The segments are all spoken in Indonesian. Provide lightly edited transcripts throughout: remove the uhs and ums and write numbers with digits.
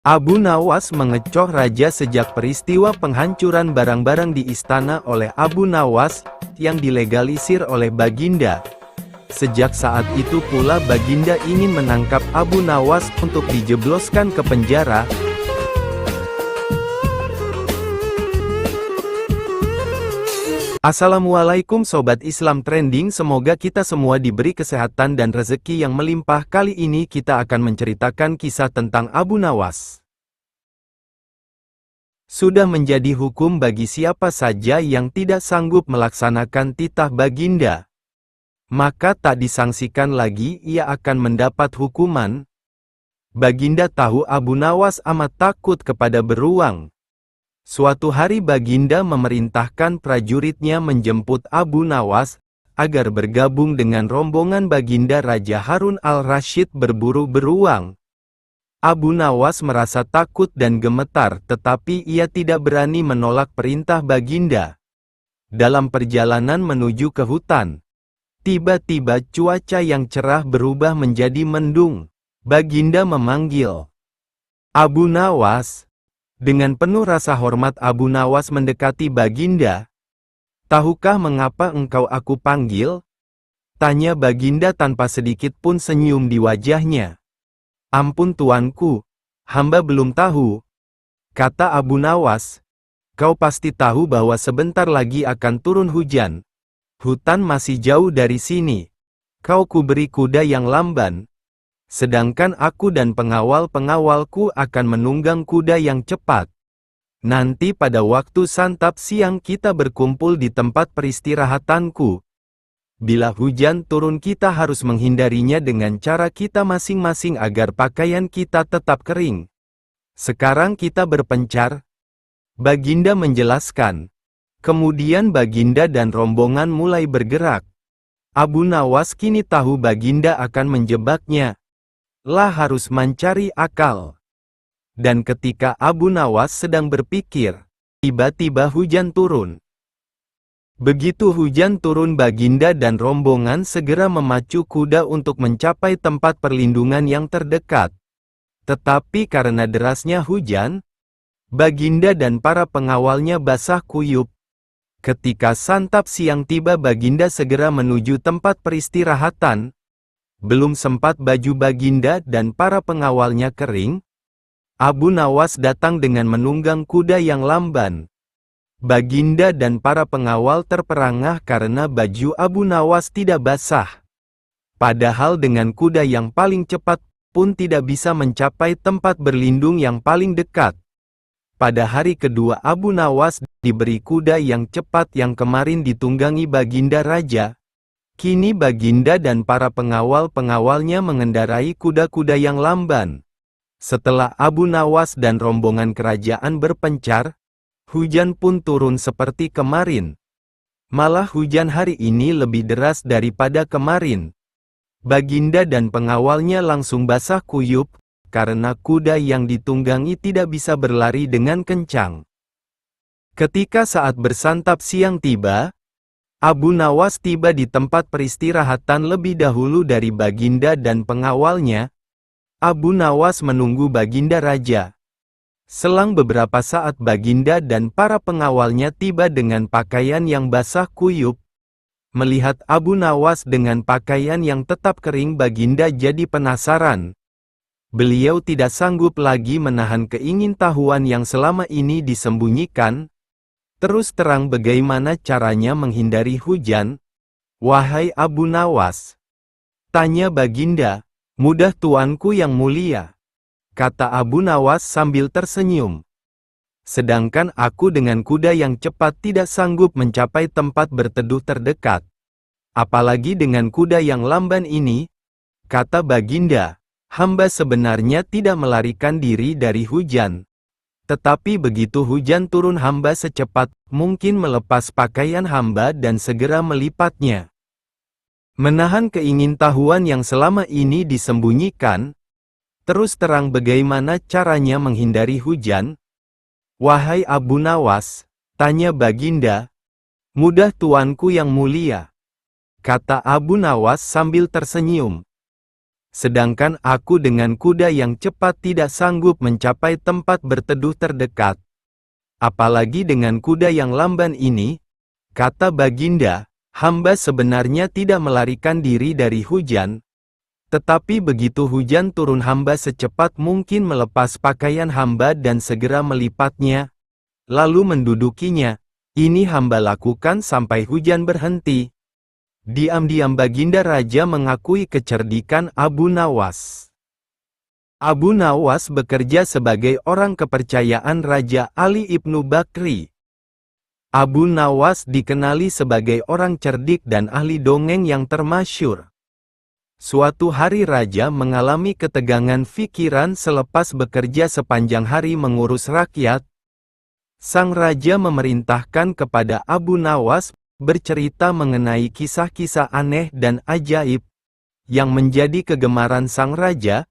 Abu Nawas mengecoh raja sejak peristiwa penghancuran barang-barang di istana oleh Abu Nawas, yang dilegalisir oleh Baginda. Sejak saat itu pula Baginda ingin menangkap Abu Nawas untuk dijebloskan ke penjara. Assalamualaikum Sobat Islam Trending, semoga kita semua diberi kesehatan dan rezeki yang melimpah. Kali ini kita akan menceritakan kisah tentang Abu Nawas. Sudah menjadi hukum bagi siapa saja yang tidak sanggup melaksanakan titah Baginda, maka tak disangsikan lagi ia akan mendapat hukuman. Baginda tahu Abu Nawas amat takut kepada beruang. Suatu hari Baginda memerintahkan prajuritnya menjemput Abu Nawas, agar bergabung dengan rombongan Baginda Raja Harun al-Rasyid berburu beruang. Abu Nawas merasa takut dan gemetar, tetapi ia tidak berani menolak perintah Baginda. Dalam perjalanan menuju ke hutan, tiba-tiba cuaca yang cerah berubah menjadi mendung. Baginda memanggil Abu Nawas. Dengan penuh rasa hormat Abu Nawas mendekati Baginda. "Tahukah mengapa engkau aku panggil?" tanya Baginda tanpa sedikit pun senyum di wajahnya. "Ampun tuanku, hamba belum tahu," kata Abu Nawas. "Kau pasti tahu bahwa sebentar lagi akan turun hujan. Hutan masih jauh dari sini. Kau kuberi kuda yang lamban, sedangkan aku dan pengawal-pengawalku akan menunggang kuda yang cepat. Nanti pada waktu santap siang kita berkumpul di tempat peristirahatanku. Bila hujan turun kita harus menghindarinya dengan cara kita masing-masing agar pakaian kita tetap kering. Sekarang kita berpencar," Baginda menjelaskan. Kemudian Baginda dan rombongan mulai bergerak. Abu Nawas kini tahu Baginda akan menjebaknya. Harus mencari akal. Dan ketika Abu Nawas sedang berpikir, tiba-tiba hujan turun. Begitu hujan turun, Baginda dan rombongan segera memacu kuda untuk mencapai tempat perlindungan yang terdekat. Tetapi karena derasnya hujan, Baginda dan para pengawalnya basah kuyup. Ketika santap siang tiba, Baginda segera menuju tempat peristirahatan. Belum sempat baju Baginda dan para pengawalnya kering, Abu Nawas datang dengan menunggang kuda yang lamban. Baginda dan para pengawal terperangah karena baju Abu Nawas tidak basah. Padahal dengan kuda yang paling cepat pun tidak bisa mencapai tempat berlindung yang paling dekat. Pada hari kedua Abu Nawas diberi kuda yang cepat yang kemarin ditunggangi Baginda Raja. Kini Baginda dan para pengawal-pengawalnya mengendarai kuda-kuda yang lamban. Setelah Abu Nawas dan rombongan kerajaan berpencar, hujan pun turun seperti kemarin. Malah hujan hari ini lebih deras daripada kemarin. Baginda dan pengawalnya langsung basah kuyup, karena kuda yang ditunggangi tidak bisa berlari dengan kencang. Ketika saat bersantap siang tiba, Abu Nawas tiba di tempat peristirahatan lebih dahulu dari Baginda dan pengawalnya. Abu Nawas menunggu Baginda Raja. Selang beberapa saat Baginda dan para pengawalnya tiba dengan pakaian yang basah kuyup. Melihat Abu Nawas dengan pakaian yang tetap kering, Baginda jadi penasaran. Beliau tidak sanggup lagi menahan keingintahuan yang selama ini disembunyikan. "Terus terang, bagaimana caranya menghindari hujan, wahai Abu Nawas?" tanya Baginda. "Mudah tuanku yang mulia," kata Abu Nawas sambil tersenyum. "Sedangkan aku dengan kuda yang cepat tidak sanggup mencapai tempat berteduh terdekat. Apalagi dengan kuda yang lamban ini," kata Baginda. "Hamba sebenarnya tidak melarikan diri dari hujan. Tetapi begitu hujan turun, hamba secepat mungkin melepas pakaian hamba dan segera melipatnya." Menahan keingintahuan yang selama ini disembunyikan. "Terus terang, bagaimana caranya menghindari hujan, wahai Abu Nawas?" tanya Baginda. "Mudah tuanku yang mulia," kata Abu Nawas sambil tersenyum. sedangkan aku dengan kuda yang cepat tidak sanggup mencapai tempat berteduh terdekat. Apalagi dengan kuda yang lamban ini, kata Baginda, hamba sebenarnya tidak melarikan diri dari hujan, tetapi begitu hujan turun hamba secepat mungkin melepas pakaian hamba dan segera melipatnya, lalu mendudukinya. Ini hamba lakukan sampai hujan berhenti. Diam-diam Baginda Raja mengakui kecerdikan Abu Nawas. Abu Nawas bekerja sebagai orang kepercayaan Raja Ali Ibnu Bakri. Abu Nawas dikenali sebagai orang cerdik dan ahli dongeng yang termasyhur. Suatu hari Raja mengalami ketegangan pikiran selepas bekerja sepanjang hari mengurus rakyat. Sang Raja memerintahkan kepada Abu Nawas bercerita mengenai kisah-kisah aneh dan ajaib yang menjadi kegemaran sang Raja.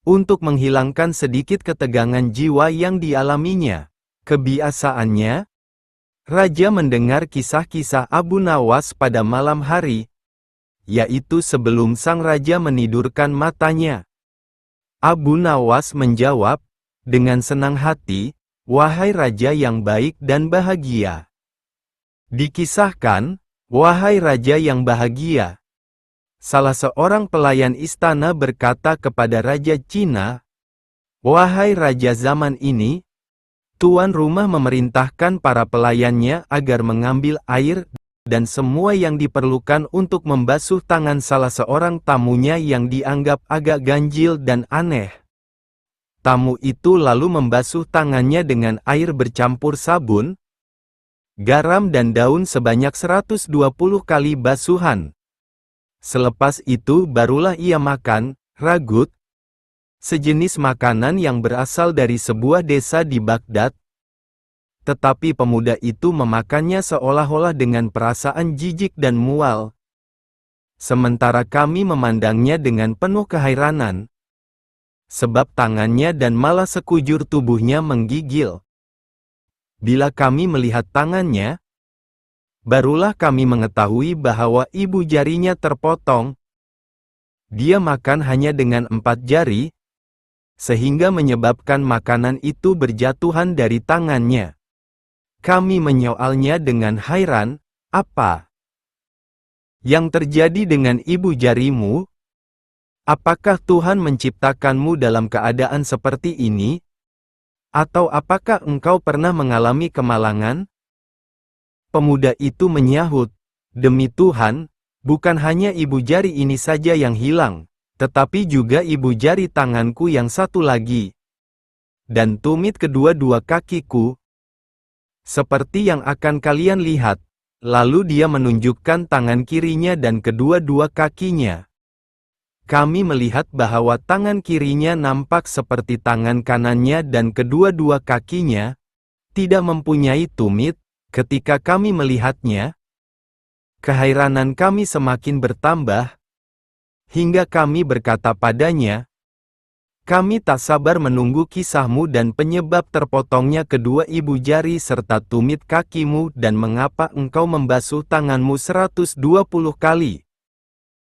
Untuk menghilangkan sedikit ketegangan jiwa yang dialaminya. Kebiasaannya, Raja mendengar kisah-kisah Abu Nawas pada malam hari, yaitu sebelum sang Raja menidurkan matanya. Abu Nawas menjawab, dengan senang hati, "Wahai Raja yang baik dan bahagia." Dikisahkan, wahai Raja yang bahagia, salah seorang pelayan istana berkata kepada Raja Cina, "Wahai Raja zaman ini, tuan rumah memerintahkan para pelayannya agar mengambil air dan semua yang diperlukan untuk membasuh tangan salah seorang tamunya yang dianggap agak ganjil dan aneh. Tamu itu lalu membasuh tangannya dengan air bercampur sabun, garam dan daun sebanyak 120 kali basuhan. Selepas itu barulah ia makan ragut, sejenis makanan yang berasal dari sebuah desa di Baghdad. Tetapi pemuda itu memakannya seolah-olah dengan perasaan jijik dan mual. Sementara kami memandangnya dengan penuh kehairanan, sebab tangannya dan malah sekujur tubuhnya menggigil. Bila kami melihat tangannya, barulah kami mengetahui bahwa ibu jarinya terpotong. Dia makan hanya dengan 4 jari, sehingga menyebabkan makanan itu berjatuhan dari tangannya. Kami menyoalnya dengan hairan, "Apa yang terjadi dengan ibu jarimu? Apakah Tuhan menciptakanmu dalam keadaan seperti ini? Atau apakah engkau pernah mengalami kemalangan?" Pemuda itu menyahut, "Demi Tuhan, bukan hanya ibu jari ini saja yang hilang, tetapi juga ibu jari tanganku yang satu lagi, dan tumit kedua-dua kakiku. Seperti yang akan kalian lihat." Lalu dia menunjukkan tangan kirinya dan kedua-dua kakinya. Kami melihat bahwa tangan kirinya nampak seperti tangan kanannya dan kedua-dua kakinya tidak mempunyai tumit. Ketika kami melihatnya, kehairanan kami semakin bertambah, hingga kami berkata padanya, "Kami tak sabar menunggu kisahmu dan penyebab terpotongnya kedua ibu jari serta tumit kakimu dan mengapa engkau membasuh tanganmu 120 kali."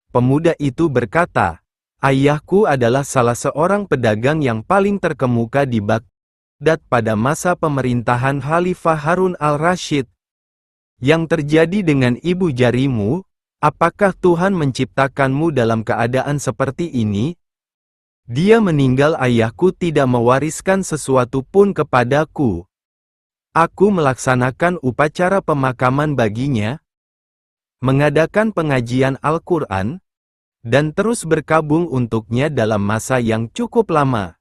Pemuda itu berkata, "Ayahku adalah salah seorang pedagang yang paling terkemuka di Baghdad pada masa pemerintahan Khalifah Harun al-Rasyid. Yang terjadi dengan ibu jarimu, apakah Tuhan menciptakanmu dalam keadaan seperti ini? Dia meninggal, ayahku tidak mewariskan sesuatu pun kepadaku. Aku melaksanakan upacara pemakaman baginya, mengadakan pengajian Al-Quran, dan terus berkabung untuknya dalam masa yang cukup lama.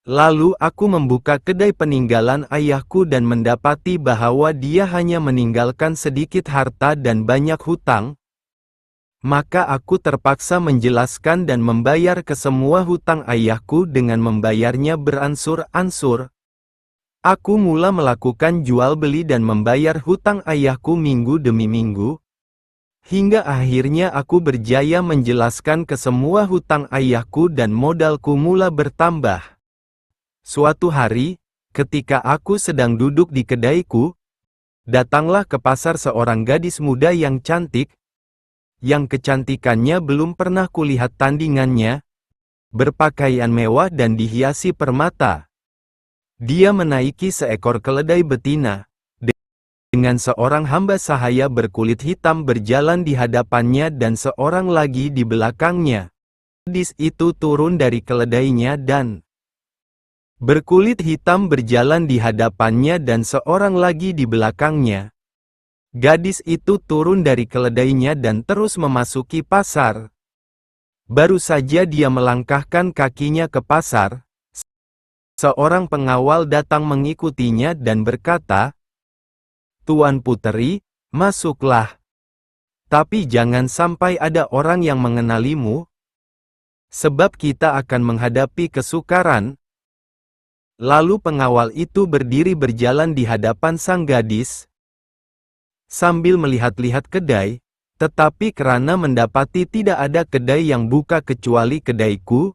Lalu aku membuka kedai peninggalan ayahku dan mendapati bahwa dia hanya meninggalkan sedikit harta dan banyak hutang. Maka aku terpaksa menjelaskan dan membayar ke semua hutang ayahku dengan membayarnya beransur-ansur. Aku mula melakukan jual beli dan membayar hutang ayahku minggu demi minggu, hingga akhirnya aku berjaya menjelaskan ke semua hutang ayahku dan modalku mula bertambah. Suatu hari, Ketika aku sedang duduk di kedaiku, datanglah ke pasar seorang gadis muda yang cantik, yang kecantikannya belum pernah kulihat tandingannya, berpakaian mewah dan dihiasi permata. Dia menaiki seekor keledai betina, dengan seorang hamba sahaya berkulit hitam berjalan di hadapannya dan seorang lagi di belakangnya. Gadis itu turun dari keledainya dan berkulit hitam berjalan di hadapannya dan seorang lagi di belakangnya. Gadis itu turun dari keledainya dan terus memasuki pasar. Baru saja dia melangkahkan kakinya ke pasar, seorang pengawal datang mengikutinya dan berkata, "Tuan Puteri, masuklah. Tapi jangan sampai ada orang yang mengenalimu, sebab kita akan menghadapi kesukaran." Lalu pengawal itu berdiri berjalan di hadapan sang gadis, sambil melihat-lihat kedai, tetapi karena mendapati tidak ada kedai yang buka kecuali kedaiku,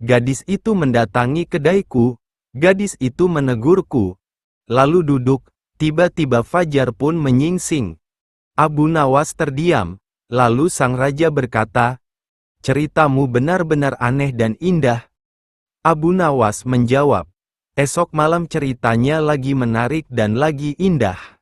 gadis itu mendatangi kedaiku, gadis itu menegurku, lalu duduk, tiba-tiba fajar pun menyingsing. Abu Nawas terdiam, lalu sang raja berkata, "Ceritamu benar-benar aneh dan indah." Abu Nawas menjawab, "Esok malam ceritanya lagi menarik dan lagi indah."